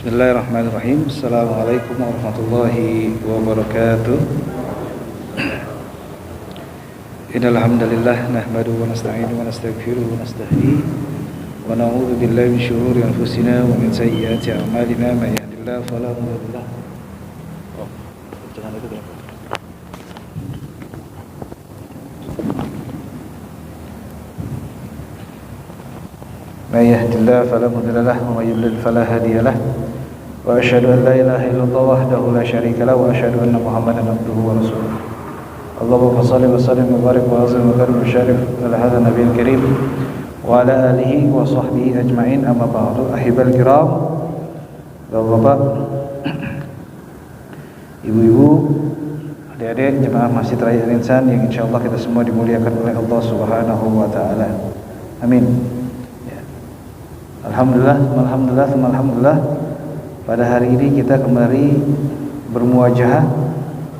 Bismillahirrahmanirrahim. Assalamualaikum warahmatullahi wabarakatuh. Innal hamdalillah nahmaduhu wa nasta'inuhu wa nastaghfiruhu wa nastahdihi wa na'udzu billahi min shururi anfusina wa min sayyiati a'malina may yahdihillahu fala mudilla lahu. من يهد الله فلا مضل له ومن يضلل فلا هادي له وأشهد أن لا إله إلا الله وحده لا شريك له وأشهد أن محمدا عبده ورسوله اللهم صل وسلم وبارك وعظم وكرم وشرف على هذا النبي الكريم وعلى آله وصحبه أجمعين أما بعد أحبة الكرام Bapak-bapak, ibu-ibu, adik-adik jemaah Masjid Raya Al-Insan yang insyaallah kita semua dimuliakan oleh Allah Subhanahu wa taala. Amin. Alhamdulillah, pada hari ini kita kembali bermuajahah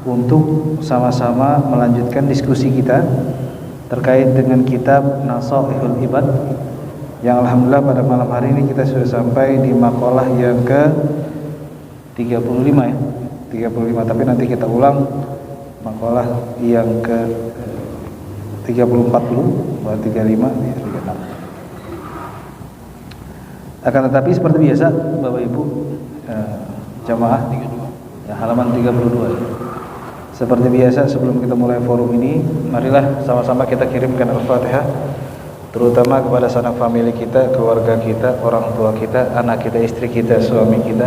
untuk sama-sama melanjutkan diskusi kita terkait dengan kitab Nasaihul Ibad yang alhamdulillah pada malam hari ini kita sudah sampai di maqalah yang ke 35 ya. 35, tapi nanti kita ulang maqalah yang ke 30 40 buat 35 ya, 36. Akan tetapi seperti biasa Bapak Ibu jamaah ya, halaman 32 ya. Seperti biasa sebelum kita mulai forum ini, marilah sama-sama kita kirimkan Al-Fatihah terutama kepada sanak famili kita, keluarga kita, orang tua kita, anak kita, istri kita, suami kita,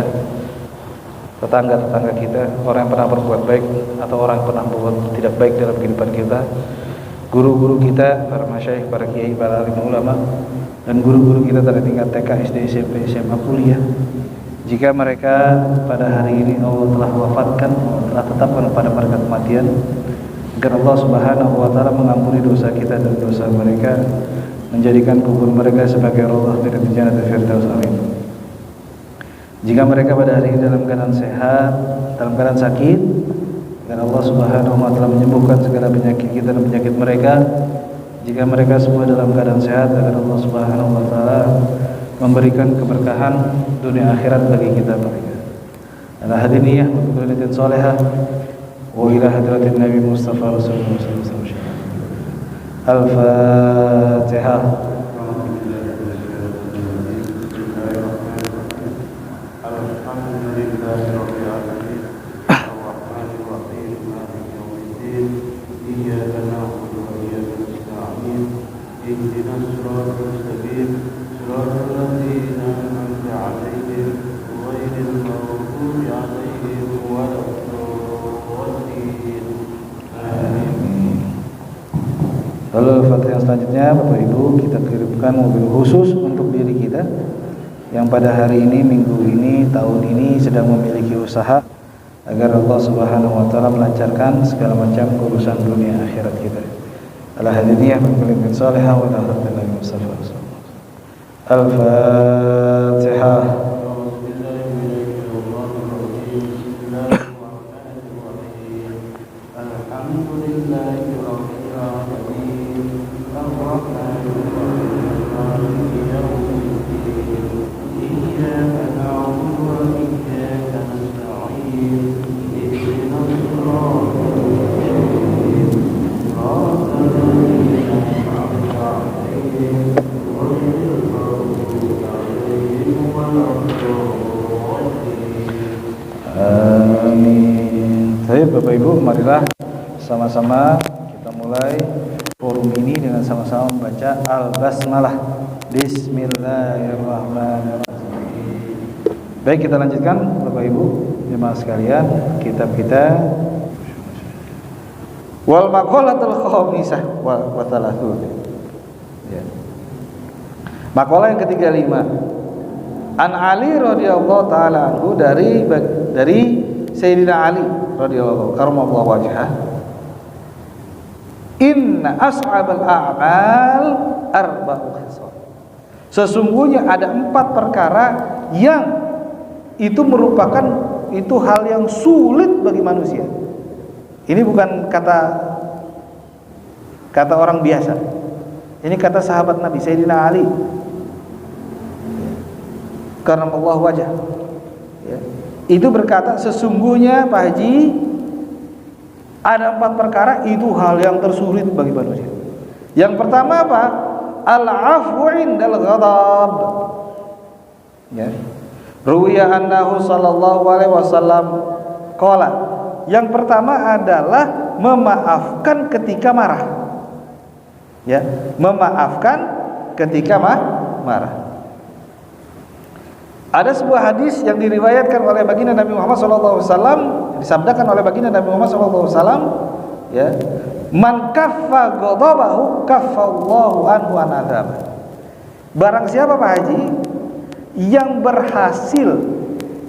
tetangga-tetangga kita, orang yang pernah berbuat baik atau orang yang pernah berbuat tidak baik dalam kehidupan kita, guru-guru kita, para masyayikh, para kiai, para alim ulama, dan guru-guru kita dari tingkat TK, SD, SMP, SMA, kuliah. Jika mereka pada hari ini Allah telah wafatkan, Allah telah tetapkan pada mereka kematian, agar Allah Subhanahu wa taala mengampuni dosa kita dan dosa mereka, menjadikan kubur mereka sebagai rawdah dari Jannatul Firdaus. Amin. Jika mereka pada hari ini dalam keadaan sehat, dalam keadaan sakit, agar Allah Subhanahu wa taala menyembuhkan segala penyakit kita dan penyakit mereka. Jika mereka semua dalam keadaan sehat, agar Allah Subhanahu wa taala memberikan keberkahan dunia akhirat bagi kita mereka. Ala hadiniyah wa qudratin salihah wa ila hadratin Nabi Mustafa Rasulullah sallallahu alaihi wasallam. Al-Fatihah. Lalu Fatihah selanjutnya Bapak Ibu kita kirimkan mobil khusus untuk diri kita yang pada hari ini, minggu ini, tahun ini sedang memiliki usaha agar Allah Subhanahu wa taala melancarkan segala macam urusan dunia akhirat kita. Al-hadiniyah min salihah wa nahdlatul Mustafa. Al-Fatihah. Bapak Ibu, marilah sama-sama kita mulai forum ini dengan sama-sama membaca Al-Basmalah. Bismillahirrahmanirrahim. Baik, kita lanjutkan Bapak Ibu jemaah sekalian kitab kita Wal Maqalatul Khamisah wa Thalathun. Ya. Maqalah yang ke-35. An Ali radhiyallahu taala anhu dari Sayyidina Ali radhiyallahu karamallahu wajhah. Inna ashabal a'mal arba'u khisal. Sesungguhnya ada 4 perkara yang itu merupakan hal yang sulit bagi manusia. Ini bukan kata orang biasa. Ini kata sahabat Nabi Sayyidina Ali karamallahu wajhah. ya, itu berkata sesungguhnya Pak Haji ada 4 perkara itu hal yang tersulit bagi manusia. Yang pertama apa? Al-'afwu 'indal ghadab. Ya. Ruwiya annahu sallallahu alaihi wasallam qala. Yang pertama adalah memaafkan ketika marah. Ya, memaafkan ketika marah. Ada sebuah hadis yang diriwayatkan oleh baginda Nabi Muhammad SAW, disabdakan oleh baginda Nabi Muhammad SAW, ya, man kaffa ghadabahu kaffallahu anhu an adzab. Barang siapa Pak Haji yang berhasil,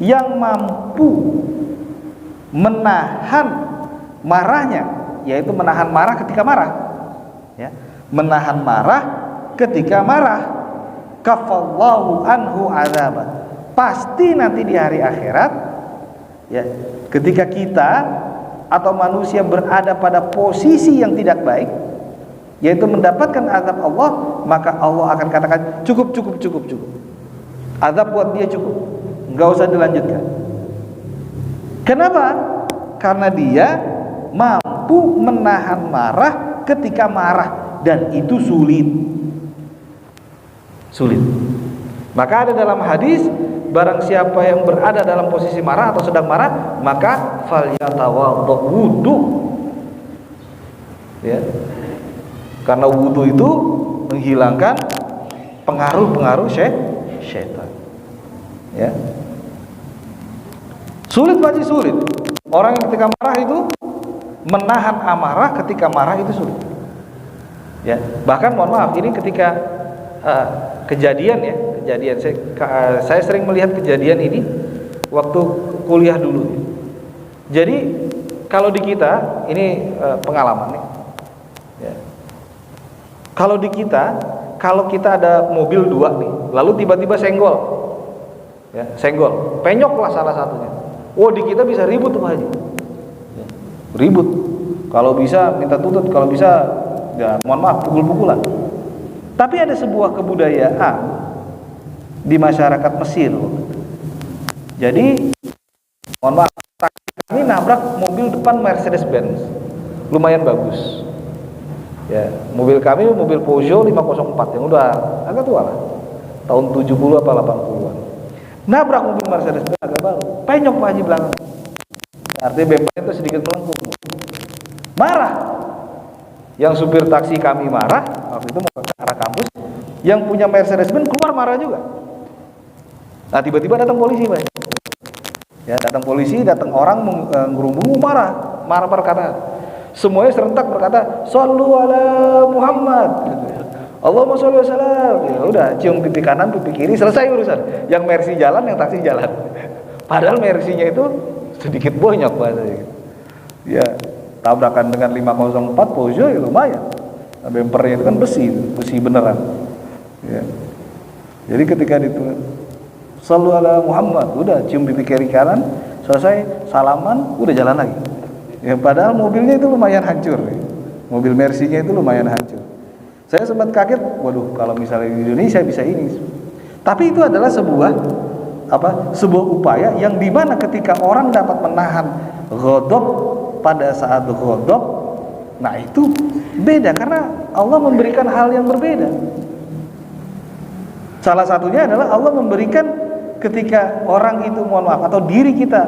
yang mampu menahan marahnya, yaitu menahan marah ketika marah, ya, menahan marah ketika marah, kaffallahu anhu adzab. Pasti nanti di hari akhirat, ya, ketika kita atau manusia berada pada posisi yang tidak baik, yaitu mendapatkan azab Allah, maka Allah akan katakan cukup. Azab buat dia cukup, nggak usah dilanjutkan. Kenapa? Karena dia mampu menahan marah ketika marah, dan itu sulit. Maka ada dalam hadis, barang siapa yang berada dalam posisi marah atau sedang marah, maka falyatawaddo, wudu, ya, karena wudu itu menghilangkan pengaruh syaitan, ya. Sulit Pak, sulit. Orang yang ketika marah itu menahan amarah ketika marah itu sulit, ya. Bahkan mohon maaf, ini ketika kejadian saya sering melihat kejadian ini waktu kuliah dulu. Jadi kalau di kita ini pengalaman nih, ya. Kalau di kita, kalau kita ada mobil 2 nih, lalu tiba-tiba senggol, ya, penyoklah salah satunya. Oh, di kita bisa ribut Pak Haji, ya, ribut. Kalau bisa minta tuntut, kalau bisa ya mohon maaf pukul-pukulan. Tapi ada sebuah kebudayaan di masyarakat Mesir. Jadi mohon maaf, kami nabrak mobil depan Mercedes-Benz, lumayan bagus. Ya, mobil kami mobil Peugeot 504 yang udah agak tua lah, tahun 70 apa 80-an. Nabrak mobil Mercedes-Benz agak baru, penyok Pak Haji belakang. Artinya bempernya itu sedikit melengkung. Marah. Yang supir taksi kami marah, waktu itu mau ke arah kampus. Yang punya Mercedes-Benz keluar marah juga. Nah, tiba-tiba datang polisi Pak. Ya, datang polisi, datang orang ngerumbu marah berkata, semuanya serentak berkata, "Shallu ala Muhammad." Allahumma sholli wa sallam. Ya udah, cium pipi kanan, pipi kiri, selesai urusan. Yang Mercy jalan, yang taksi jalan. Padahal Mercy-nya itu sedikit bonyok Pak. Ya, tabrakan dengan 504 Peugeot ya lumayan. Bempernya itu kan besi beneran. Ya. Jadi ketika itu Shallu ala Muhammad, udah cium pipi kiri kanan, selesai salaman, udah jalan lagi. Ya, padahal mobilnya itu lumayan hancur. Mobil Mercy-nya itu lumayan hancur. Saya sempat kaget, waduh kalau misalnya di Indonesia bisa ini. Tapi itu adalah sebuah upaya yang dimana ketika orang dapat menahan ghadab pada saat ghadab, nah itu beda karena Allah memberikan hal yang berbeda. Salah satunya adalah Allah memberikan ketika orang itu mohon maaf atau diri kita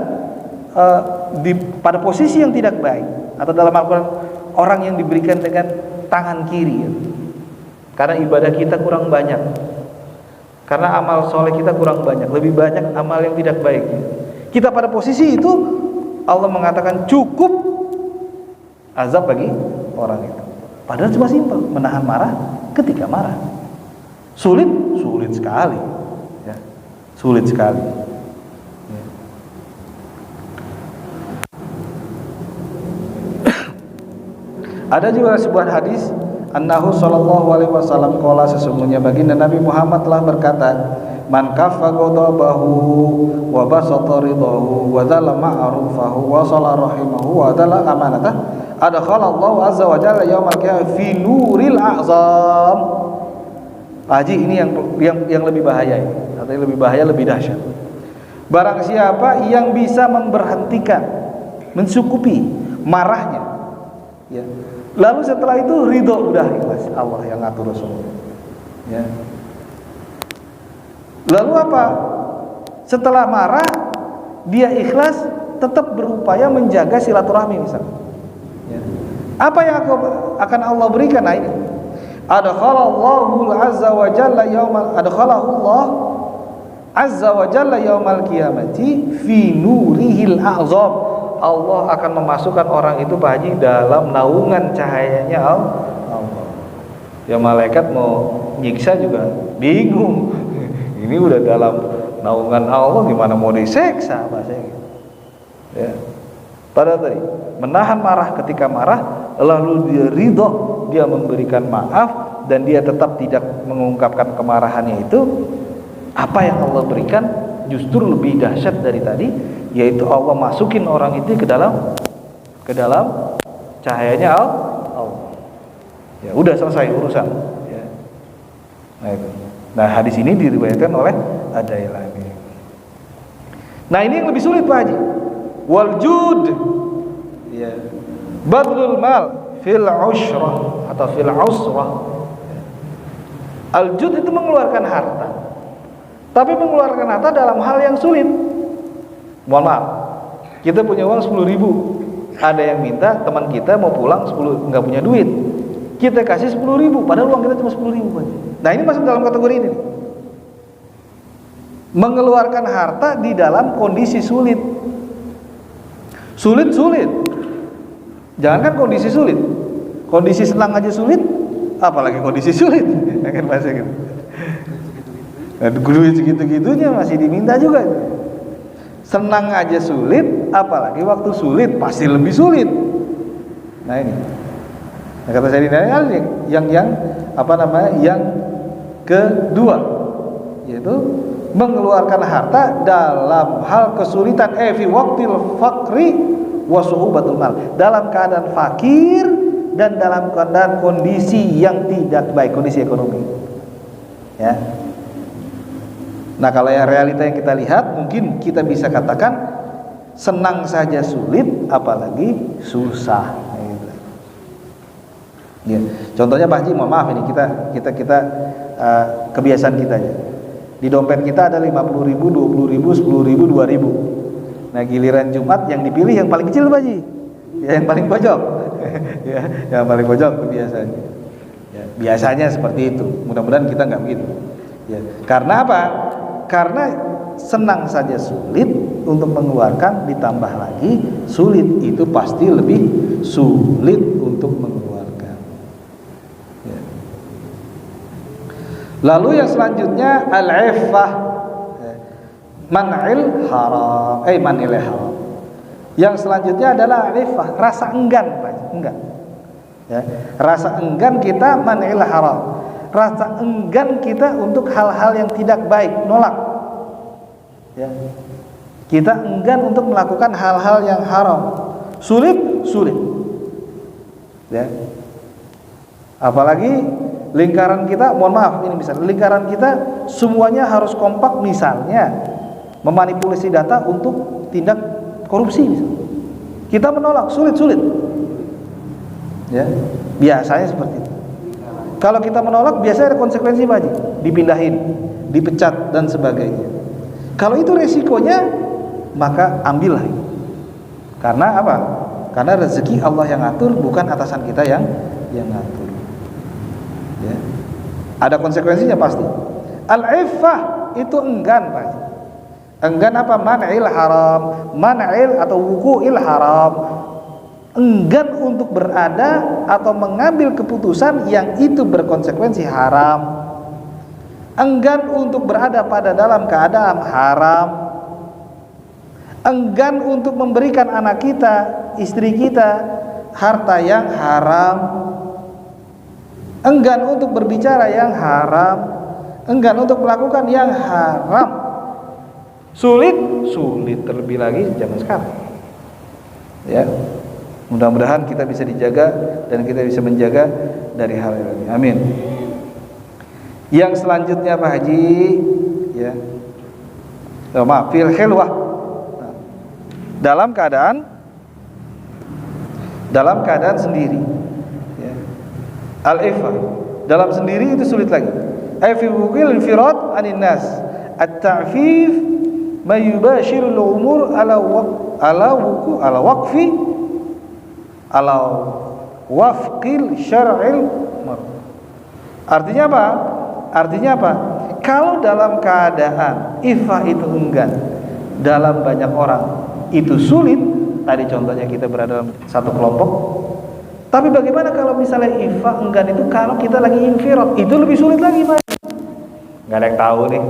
pada posisi yang tidak baik, atau dalam Al-Quran orang yang diberikan dengan tangan kiri, ya. Karena ibadah kita kurang banyak, karena amal soleh kita kurang banyak, lebih banyak amal yang tidak baik. Kita pada posisi itu Allah mengatakan cukup azab bagi orang itu. Padahal cuma simpel, menahan marah ketika marah. Sulit sekali, ya. Sulit sekali. Ya. Ada juga sebuah hadis, annahu sallallahu alaihi wasallam qala, sesungguhnya baginda Nabi Muhammad telah berkata, man kaffa ghadabahu wa basata ridahu wa dzala ma'rufahu wa shala rahimahu wa dzala amanatah adkhalallahu azza wa jalla yaumal qiyamah fi nuril a'zam. Haji, ini yang lebih bahaya, atau lebih bahaya, lebih dahsyat. Barang siapa yang bisa memberhentikan, mencukupi marahnya, ya. Lalu setelah itu ridho, udah ikhlas, Allah yang ngatur semua. Ya. Lalu apa? Setelah marah, dia ikhlas, tetap berupaya menjaga silaturahmi misalnya. Ya. Apa yang akan Allah berikan? Nah ini. Adkhalallahu azza wa jalla yaumal azza wa jalla yaumal qiyamati fi nurihil a'zam. Allah akan memasukkan orang itu Pak Haji dalam naungan cahayanya Allah. Ya malaikat mau nyiksa juga bingung. Ini udah dalam naungan Allah, gimana mau diseksa bahasanya gitu. Ya. Pada tadi menahan marah ketika marah, lalu dia ridho, dia memberikan maaf, dan dia tetap tidak mengungkapkan kemarahannya itu. Apa yang Allah berikan justru lebih dahsyat dari tadi, yaitu Allah masukin orang itu ke dalam cahayanya Allah. Ya udah selesai urusan. Ya. Nah hadis ini diriwayatkan oleh Ad-Dailami. Nah ini yang lebih sulit Pak Haji. Wal jud, ya, badlul mal fil usrah atau fil usrah. Al jud itu mengeluarkan harta. Tapi mengeluarkan harta dalam hal yang sulit. Mohon maaf, kita punya uang 10.000, ada yang minta, teman kita mau pulang 10, nggak punya duit, kita kasih 10.000, padahal uang kita cuma 10.000. Nah ini masuk dalam kategori ini. Mengeluarkan harta di dalam kondisi sulit. Sulit. Jangankan kondisi sulit, kondisi senang aja sulit, apalagi kondisi sulit. Kan bahasa gitu. Duit segitu-gitunya masih diminta juga. Senang aja sulit, apalagi waktu sulit pasti lebih sulit. Nah ini. Nah, kata Sayyidina Ali yang yang kedua, yaitu mengeluarkan harta dalam hal kesulitan, fi waqtil faqri wa su'ubatul mal, dalam keadaan fakir dan dalam keadaan kondisi yang tidak baik, kondisi ekonomi. Ya. Nah kalau yang realita yang kita lihat, mungkin kita bisa katakan senang saja sulit, apalagi susah. Gitu. Ya. Contohnya Pak Haji, mohon maaf ini kita kebiasaan kita aja. Di dompet kita ada 50.000, 20.000, 10.000, 2.000. Nah giliran Jumat yang dipilih yang paling kecil Pak Haji, ya, yang paling pojok. Ya, yang paling pojok kebiasaannya. Ya, biasanya seperti itu. Mudah-mudahan kita nggak begitu. Ya. Karena apa? Karena senang saja sulit, untuk mengeluarkan ditambah lagi sulit, itu pasti lebih sulit untuk mengeluarkan. Ya. Lalu yang selanjutnya al-iffah, man'il haram, man'il haram. Yang selanjutnya adalah al-iffah, rasa enggan, enggan. Ya. Rasa enggan kita man'il haram. Rasa enggan kita untuk hal-hal yang tidak baik, nolak. Ya. Kita enggan untuk melakukan hal-hal yang haram. Sulit. Ya. Apalagi lingkaran kita, mohon maaf ini misalnya, lingkaran kita semuanya harus kompak, misalnya memanipulasi data untuk tindak korupsi misalnya. Kita menolak, sulit. Ya. Biasanya seperti itu. Kalau kita menolak, biasanya ada konsekuensi Pak Haji, dipindahin, dipecat dan sebagainya. Kalau itu resikonya, maka ambillah. Karena apa? Karena rezeki Allah yang ngatur, bukan atasan kita yang ngatur. Ya. Ada konsekuensinya pasti. Al-iffah itu enggan Pak Haji. Enggan apa? Man'il haram, man'il atau wuqu'il haram. Enggan untuk berada atau mengambil keputusan yang itu berkonsekuensi haram. Enggan untuk berada pada dalam keadaan haram. Enggan untuk memberikan anak kita, istri kita, harta yang haram. Enggan untuk berbicara yang haram. Enggan untuk melakukan yang haram. Sulit terlebih lagi zaman sekarang. Ya. Mudah-mudahan kita bisa dijaga dan kita bisa menjaga dari hal ini. Amin. Yang selanjutnya Pak Haji, ya. fil khilwah, dalam keadaan sendiri, ya. Al-ifa dalam sendiri itu sulit lagi. Ay fi wuqil infirad anin nas, at-ta'fif ma yubashir al-umur ala wafqil syar'il mar. Artinya apa? Kalau dalam keadaan ifa itu enggan dalam banyak orang itu sulit. Tadi contohnya kita berada dalam satu kelompok. Tapi bagaimana kalau misalnya ifa enggan itu kalau kita lagi infirad, itu lebih sulit lagi, Pak. Gak ada yang tahu nih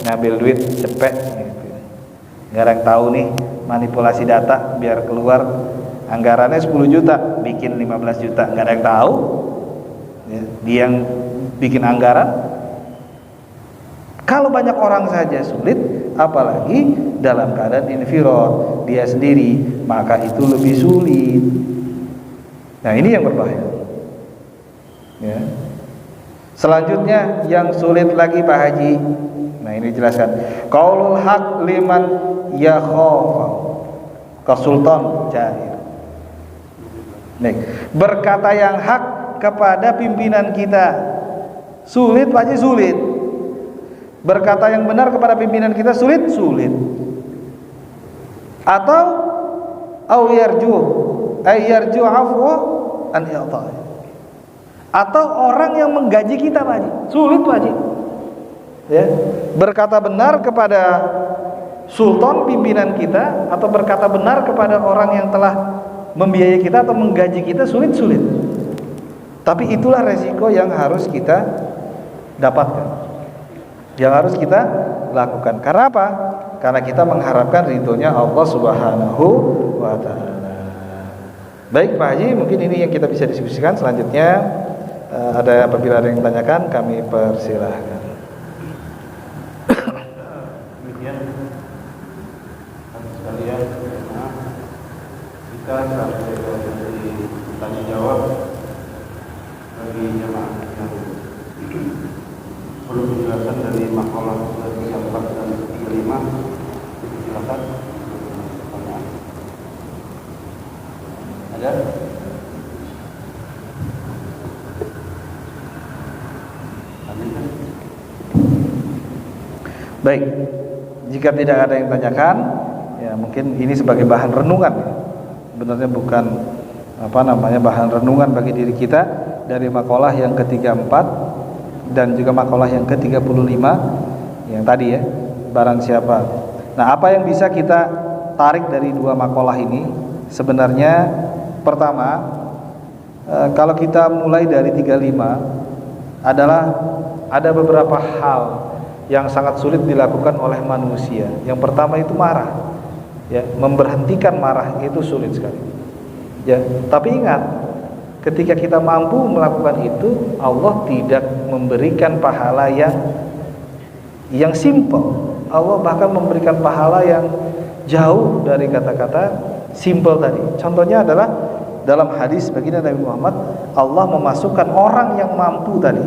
ngambil duit cepet gitu. Gak ada yang tahu nih manipulasi data biar keluar anggarannya 10 juta bikin 15 juta, gak ada yang tahu ya. Dia yang bikin anggaran. Kalau banyak orang saja sulit, apalagi dalam keadaan infirad dia sendiri, maka itu lebih sulit. Nah, ini yang berbahaya ya. Selanjutnya yang sulit lagi Pak Haji. Nah, ini jelaskan. Qaulul haq liman yakhafa kasultan jahil. Nih, berkata yang hak kepada pimpinan kita. Sulit Pak Haji, sulit. Berkata yang benar kepada pimpinan kita sulit. Atau au yarju afwa an i'ta'i. Atau orang yang menggaji kita Pak Haji. Sulit Pak Haji. Ya, berkata benar kepada sultan pimpinan kita atau berkata benar kepada orang yang telah membiayai kita atau menggaji kita sulit. Tapi itulah resiko yang harus kita dapatkan, yang harus kita lakukan. Karena apa? Karena kita mengharapkan ridhonya Allah Subhanahu wa ta'ala. Baik Pak Haji, mungkin ini yang kita bisa diskusikan. Selanjutnya ada apabila ada yang tanyakan, kami persilahkan. Demikian sekalian, kita dari tanya jawab bagi jemaah yang perlu penjelasan dari makalah 34 dan 35. Silakan. Ada? Baik, jika tidak ada yang tanyakan, ya mungkin ini sebagai bahan renungan. Sebenarnya bukan bahan renungan bagi diri kita dari makalah yang ke-34 dan juga makalah yang ke-35 yang tadi ya, barang siapa. Nah, apa yang bisa kita tarik dari dua makalah ini? Sebenarnya pertama, kalau kita mulai dari 35 adalah ada beberapa hal yang sangat sulit dilakukan oleh manusia. Yang pertama itu marah. Ya, memberhentikan marah itu sulit sekali. Ya, tapi ingat, ketika kita mampu melakukan itu, Allah tidak memberikan pahala yang simple. Allah bahkan memberikan pahala yang jauh dari kata-kata simple tadi. Contohnya adalah dalam hadis baginda Nabi Muhammad, Allah memasukkan orang yang mampu tadi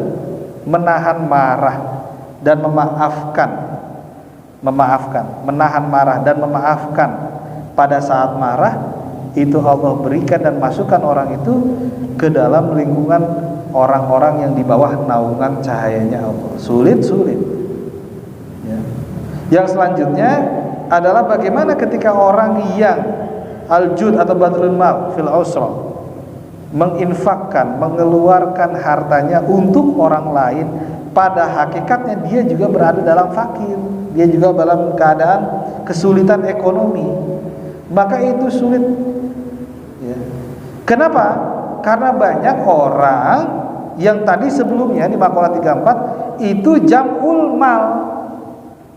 menahan marah dan menahan marah dan memaafkan pada saat marah, itu Allah berikan dan masukkan orang itu ke dalam lingkungan orang-orang yang di bawah naungan cahayanya Allah. Sulit ya. Yang selanjutnya adalah bagaimana ketika orang yang al-jud atau badrul mal fil usra, menginfakkan, mengeluarkan hartanya untuk orang lain, pada hakikatnya dia juga berada dalam fakir, dia juga dalam keadaan kesulitan ekonomi, maka itu sulit ya. Kenapa? Karena banyak orang yang tadi sebelumnya di makalah 34 itu jam'ul mal,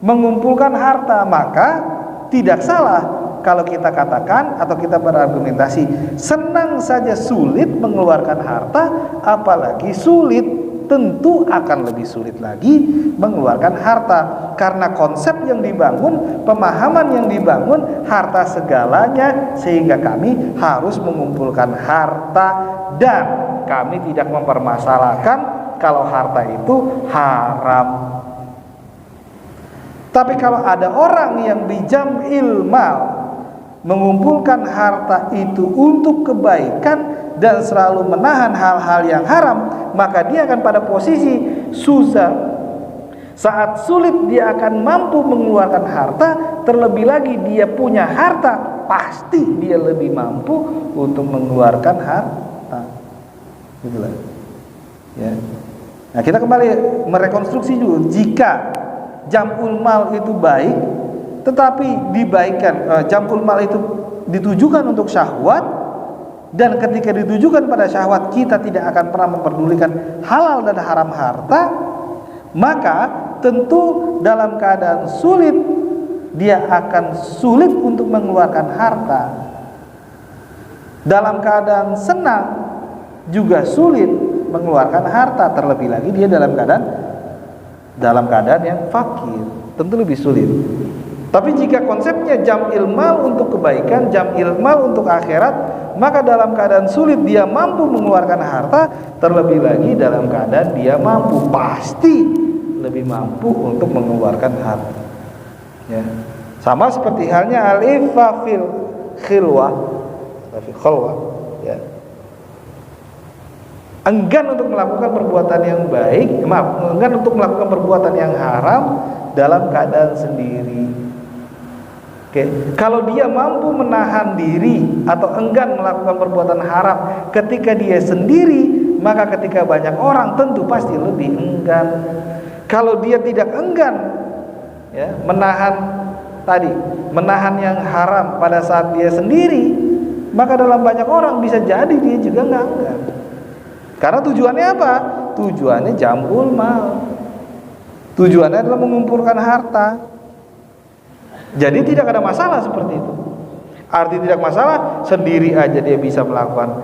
mengumpulkan harta, maka tidak salah kalau kita katakan atau kita berargumentasi senang saja sulit mengeluarkan harta, apalagi sulit, tentu akan lebih sulit lagi mengeluarkan harta, karena konsep yang dibangun, pemahaman yang dibangun, harta segalanya, sehingga kami harus mengumpulkan harta dan kami tidak mempermasalahkan kalau harta itu haram. Tapi kalau ada orang yang bijam'il mal, mengumpulkan harta itu untuk kebaikan dan selalu menahan hal-hal yang haram, maka dia akan pada posisi susah. Saat sulit dia akan mampu mengeluarkan harta. Terlebih lagi dia punya harta, pasti dia lebih mampu untuk mengeluarkan harta. Gitulah. Ya. Nah, kita kembali merekonstruksi dulu. Jika jam'ul mal itu baik, tetapi dibaikan, jam'ul mal itu ditujukan untuk syahwat, dan ketika ditujukan pada syahwat kita tidak akan pernah memperdulikan halal dan haram harta, maka tentu dalam keadaan sulit dia akan sulit untuk mengeluarkan harta. Dalam keadaan senang juga sulit mengeluarkan harta, terlebih lagi dia dalam keadaan yang fakir, tentu lebih sulit. Tapi jika konsepnya jam'il mal untuk kebaikan, jam'il mal untuk akhirat, maka dalam keadaan sulit dia mampu mengeluarkan harta, terlebih lagi dalam keadaan dia mampu, pasti lebih mampu untuk mengeluarkan harta. Ya. Sama seperti halnya al-ifa fil khilwah, ya. Enggan untuk melakukan perbuatan yang baik, enggan untuk melakukan perbuatan yang haram dalam keadaan sendiri. Oke, kalau dia mampu menahan diri atau enggan melakukan perbuatan haram ketika dia sendiri, maka ketika banyak orang tentu pasti lebih enggan. Kalau dia tidak enggan, ya, menahan yang haram pada saat dia sendiri, maka dalam banyak orang bisa jadi dia juga nggak enggan. Karena tujuannya apa? Tujuannya jam'ul mal. Tujuannya adalah mengumpulkan harta. Jadi tidak ada masalah seperti itu. Arti tidak masalah, sendiri aja dia bisa melakukan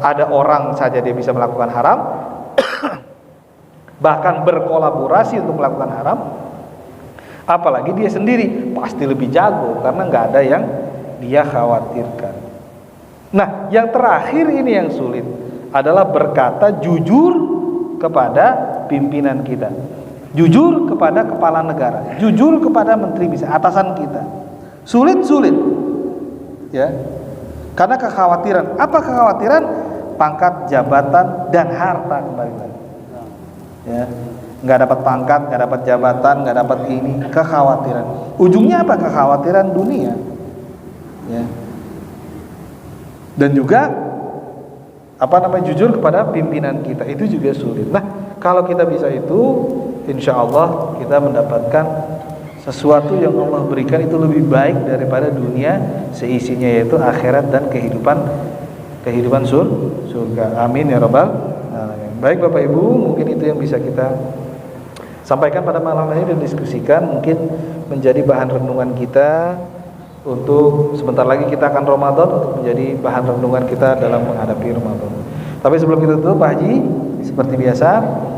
ada orang saja dia bisa melakukan haram, bahkan berkolaborasi untuk melakukan haram. Apalagi dia sendiri, pasti lebih jago karena nggak ada yang dia khawatirkan. Nah, yang terakhir ini yang sulit adalah berkata jujur kepada pimpinan kita, jujur kepada kepala negara, jujur kepada menteri, bisa atasan kita. Sulit, ya, karena kekhawatiran. Apa kekhawatiran? Pangkat, jabatan, dan harta kembali lagi. Ya, nggak dapat pangkat, nggak dapat jabatan, nggak dapat ini, kekhawatiran. Ujungnya apa? Kekhawatiran dunia. Ya. Dan juga jujur kepada pimpinan kita, itu juga sulit. Nah, kalau kita bisa itu, insya Allah kita mendapatkan sesuatu yang Allah berikan itu lebih baik daripada dunia seisinya, yaitu akhirat dan kehidupan surga. Amin ya rabbal alamin. Baik Bapak Ibu, mungkin itu yang bisa kita sampaikan pada malam ini dan diskusikan, mungkin menjadi bahan renungan kita untuk sebentar lagi kita akan Ramadan, untuk menjadi bahan renungan kita dalam menghadapi Ramadan. Tapi sebelum kita tutup, Pak Haji, seperti biasa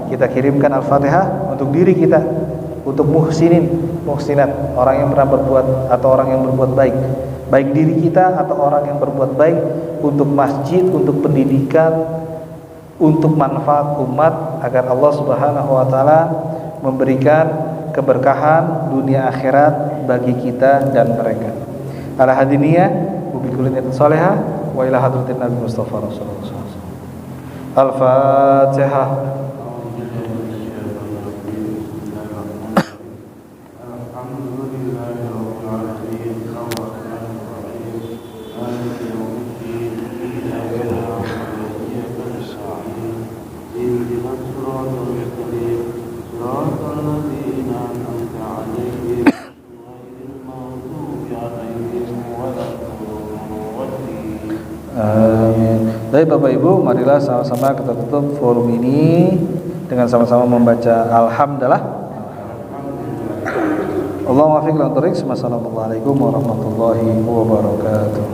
kita kirimkan Al-Fatihah untuk diri kita, untuk muhsinin, muhsinat, orang yang pernah berbuat atau orang yang berbuat baik, baik diri kita atau orang yang berbuat baik, untuk masjid, untuk pendidikan, untuk manfaat umat, agar Allah Subhanahu wa taala memberikan keberkahan dunia akhirat bagi kita dan mereka. Ala hadiniyah wa bi kulli niyatin salihah wa ila hadratin Nabi Mustafa Rasulullah sallallahu alaihi wasallam. Al-Fatihah. Baik Bapak Ibu, marilah sama-sama kita tutup forum ini dengan sama-sama membaca Alhamdulillah. Allahumma fiqh lan tariq. Wassalamualaikum warahmatullahi wabarakatuh.